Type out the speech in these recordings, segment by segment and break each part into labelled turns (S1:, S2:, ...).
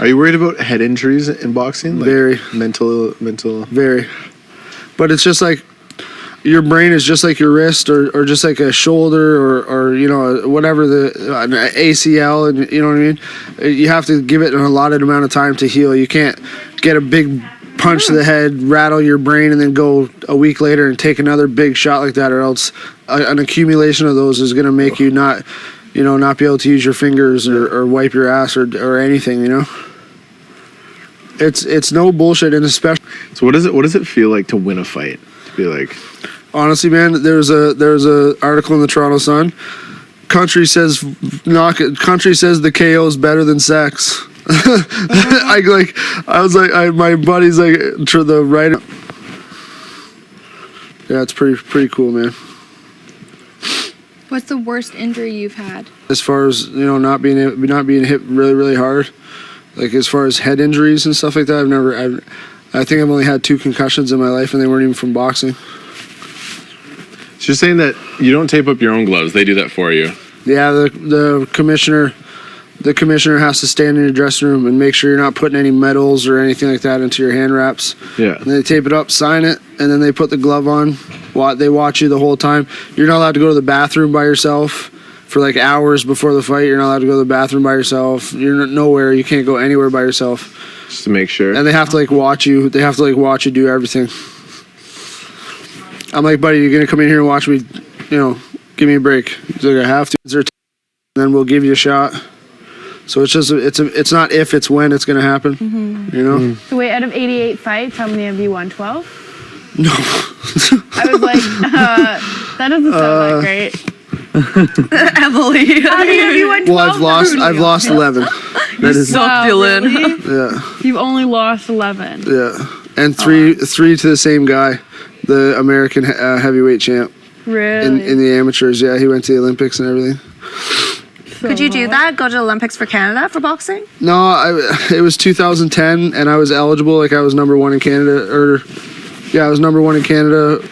S1: Are you worried about head injuries in boxing? Like
S2: Very.
S1: Mental.
S2: Very. But it's just like your brain is just like your wrist or just like a shoulder or you know, whatever, an ACL, and you know what I mean? You have to give it an allotted amount of time to heal. You can't get a big punch to the head, rattle your brain, and then go a week later and take another big shot like that, or else an accumulation of those is going to make you not be able to use your fingers or wipe your ass or anything, you know? It's no bullshit, and especially.
S1: So what does it feel like to win a fight? To be like,
S2: honestly, man, there's a article in the Toronto Sun. Country says the KO is better than sex. My buddy's like to the right. Yeah, it's pretty cool, man.
S3: What's the worst injury you've had?
S2: As far as, you know, not being hit really, really hard, like as far as head injuries and stuff like that, I think I've only had 2 concussions in my life, and they weren't even from boxing.
S1: So you're saying that you don't tape up your own gloves; they do that for you.
S2: Yeah, the commissioner has to stand in your dressing room and make sure you're not putting any metals or anything like that into your hand wraps.
S1: Yeah.
S2: And they tape it up, sign it, and then they put the glove on. They watch you the whole time. You're not allowed to go to the bathroom by yourself for like hours before the fight. You're not allowed to go to the bathroom by yourself. You're nowhere. You can't go anywhere by yourself.
S1: Just to make sure.
S2: And they have to like watch you. They have to like watch you do everything. I'm like, buddy, you're gonna come in here and watch me, you know, give me a break. He's like, I have to. And then we'll give you a shot. So it's just it's not if, it's when it's gonna happen. You know.
S4: So wait, out of 88 fights, how many have you won? 12?
S2: No.
S4: I was like, that doesn't sound that great.
S3: Emily.
S4: How many have you won? 12?
S2: Well, I've lost 11.
S3: That is so feeling.
S4: Really?
S2: Yeah.
S4: You've only lost 11.
S2: Yeah, and three to the same guy, the American heavyweight champ.
S4: Really?
S2: In the amateurs, yeah, he went to the Olympics and everything.
S3: So could you do that? Go to the Olympics for Canada for boxing?
S2: No, it was 2010, and I was eligible. Like I was number 1 in Canada, I was number 1 in Canada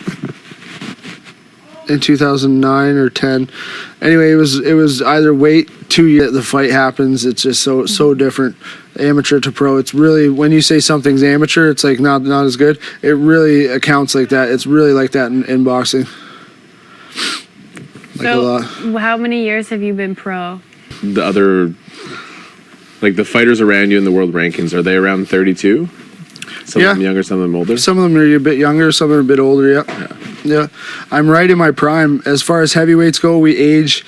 S2: in 2009 or 10. Anyway, it was either wait 2 years the fight happens. It's just so different, amateur to pro. It's really, when you say something's amateur, it's like not as good. It really accounts like that. It's really like that in boxing. Like
S4: so,
S2: a lot.
S4: How many years have you been pro?
S1: The other, like the fighters around you in the world rankings, are they around 32? Some of them younger, some of them older? Some
S2: of them are a bit younger, some are a bit older, yeah. I'm right in my prime. As far as heavyweights go, we age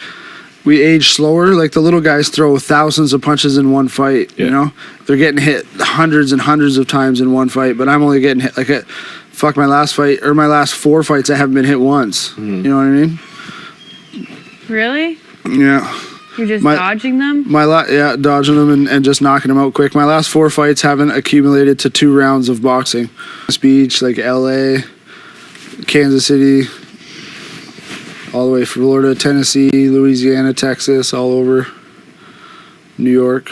S2: slower. Like the little guys throw thousands of punches in one fight, you know? They're getting hit hundreds and hundreds of times in one fight, but I'm only getting hit like my last fight, or my last 4 fights, I haven't been hit once. You know what I mean?
S4: Really?
S2: Yeah.
S4: You're just dodging them?
S2: Dodging them and just knocking them out quick. My last 4 fights haven't accumulated to 2 rounds of boxing. Beach, like LA, Kansas City, all the way from Florida, Tennessee, Louisiana, Texas, all over, New York.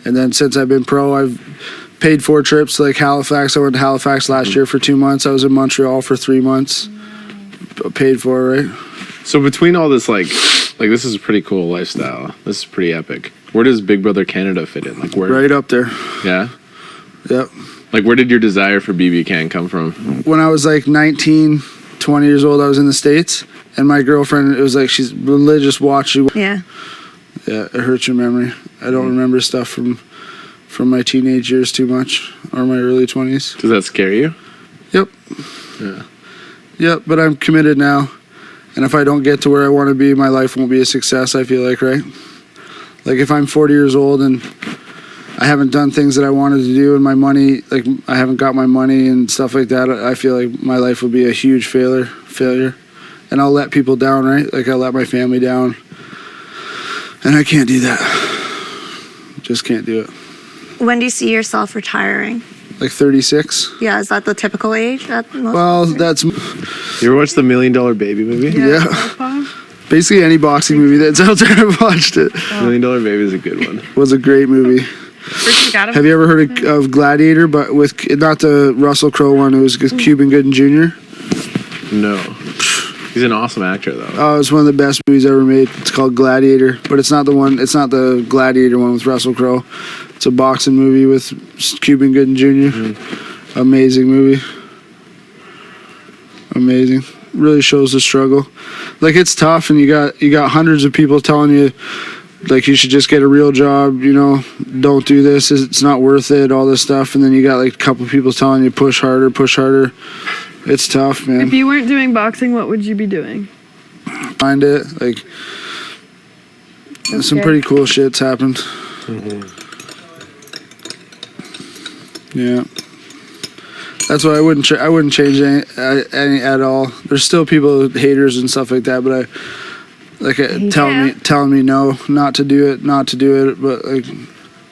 S2: And then since I've been pro, I've paid 4 trips to like Halifax. I went to Halifax last year for 2 months. I was in Montreal for 3 months. Paid for, right?
S1: So between all this, like this is a pretty cool lifestyle. This is pretty epic. Where does Big Brother Canada fit in? Like where?
S2: Right up there.
S1: Yeah?
S2: Yep.
S1: Like where did your desire for BB Can come from?
S2: When I was like 19, 20 years old, I was in the States, and my girlfriend, it was like she's religious watching.
S3: Yeah.
S2: Yeah, it hurts your memory. I don't remember stuff from my teenage years too much, or my early 20s.
S1: Does that scare you?
S2: Yep.
S1: Yeah.
S2: Yep, but I'm committed now. And if I don't get to where I want to be, my life won't be a success, I feel like, right? Like if I'm 40 years old and I haven't done things that I wanted to do, and my money, like I haven't got my money and stuff like that, I feel like my life will be a huge failure. And I'll let people down, right? Like I'll let my family down. And I can't do that. Just can't do it.
S3: When do you see yourself retiring?
S2: Like 36.
S3: Yeah, is that the typical age?
S2: Well, that's...
S1: You ever watched the $1 Million Baby movie?
S2: Yeah. Basically any boxing movie that's out there, I've watched it.
S1: $1 Million Baby is a good one.
S2: Was a great movie. Have you ever heard of Gladiator, but with not the Russell Crowe one? It was Cuban Gooding Jr.
S1: No. He's an awesome actor, though.
S2: Oh, it's one of the best movies ever made. It's called Gladiator, but it's not the one. It's not the Gladiator one with Russell Crowe. It's a boxing movie with Cuban Gooding Jr. Amazing movie. Amazing. Really shows the struggle. Like, it's tough, and you got hundreds of people telling you, like, you should just get a real job, you know, don't do this, it's not worth it, all this stuff. And then you got, like, a couple people telling you, push harder, push harder. It's tough, man.
S4: If you weren't doing boxing, what would you be doing?
S2: Find it. Like, some pretty cool shit's happened. Yeah. That's why I wouldn't change any at all. There's still people, haters and stuff like that, but telling me no, not to do it, but like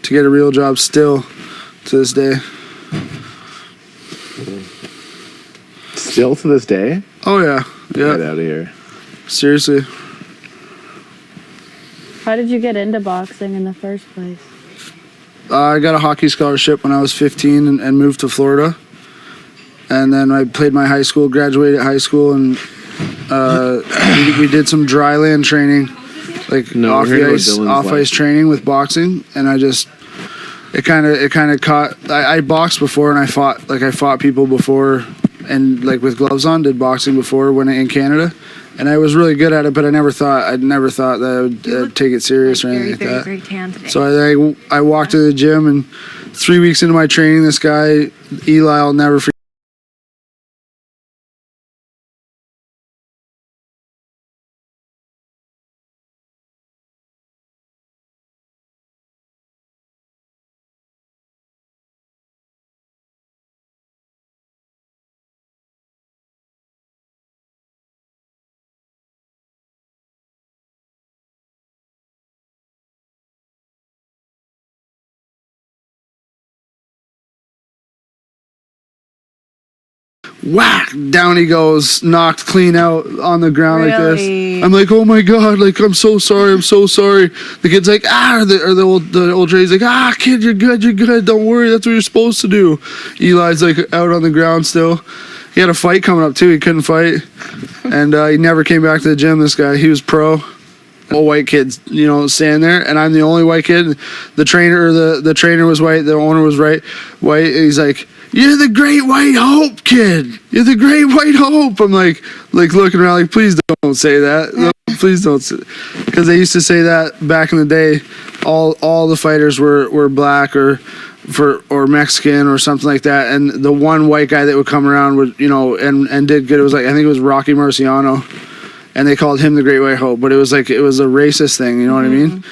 S2: to get a real job still to this day.
S1: Still to this day?
S2: Oh yeah.
S1: Get out of here.
S2: Seriously.
S4: How did you get into boxing in the first place?
S2: I got a hockey scholarship when I was 15 and moved to Florida. And then I played my high school, graduated high school, and we did some dry land training, like off ice training with boxing. And it kind of caught. I boxed before, and I fought people before, and like with gloves on, did boxing before when in Canada, and I was really good at it. But I never thought that I would take it serious or anything like that.
S3: Very tan today.
S2: So I walked to the gym, and 3 weeks into my training, this guy Eli, I'll never forget. Whack! Down he goes, knocked clean out on the ground like
S3: Really?
S2: this. I'm like, oh my god! Like, I'm so sorry. The kid's like, the old train's like, kid, you're good. Don't worry, that's what you're supposed to do. Eli's like out on the ground still. He had a fight coming up too. He couldn't fight, and he never came back to the gym. This guy, he was pro. All white kids, you know, standing there, and I'm the only white kid. The trainer was white. The owner was white. He's like, "You're the great white hope, kid. You're the great white hope." I'm like looking around, like, please don't say that. No, please don't, because they used to say that back in the day. All the fighters were black or Mexican or something like that, and the one white guy that would come around would, you know, and did good. It was like, I think it was Rocky Marciano. And they called him the Great White Hope, but it was a racist thing, you know what I mean?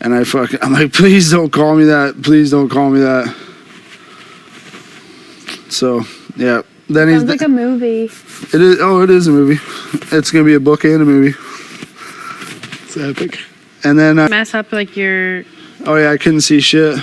S2: And I'm like, please don't call me that. Please don't call me that. So, yeah. Then
S4: Sounds like a movie.
S2: It is. Oh, it is a movie. It's gonna be a book and a movie.
S1: It's epic.
S2: And then
S4: Mess up like your.
S2: Oh yeah, I couldn't see shit.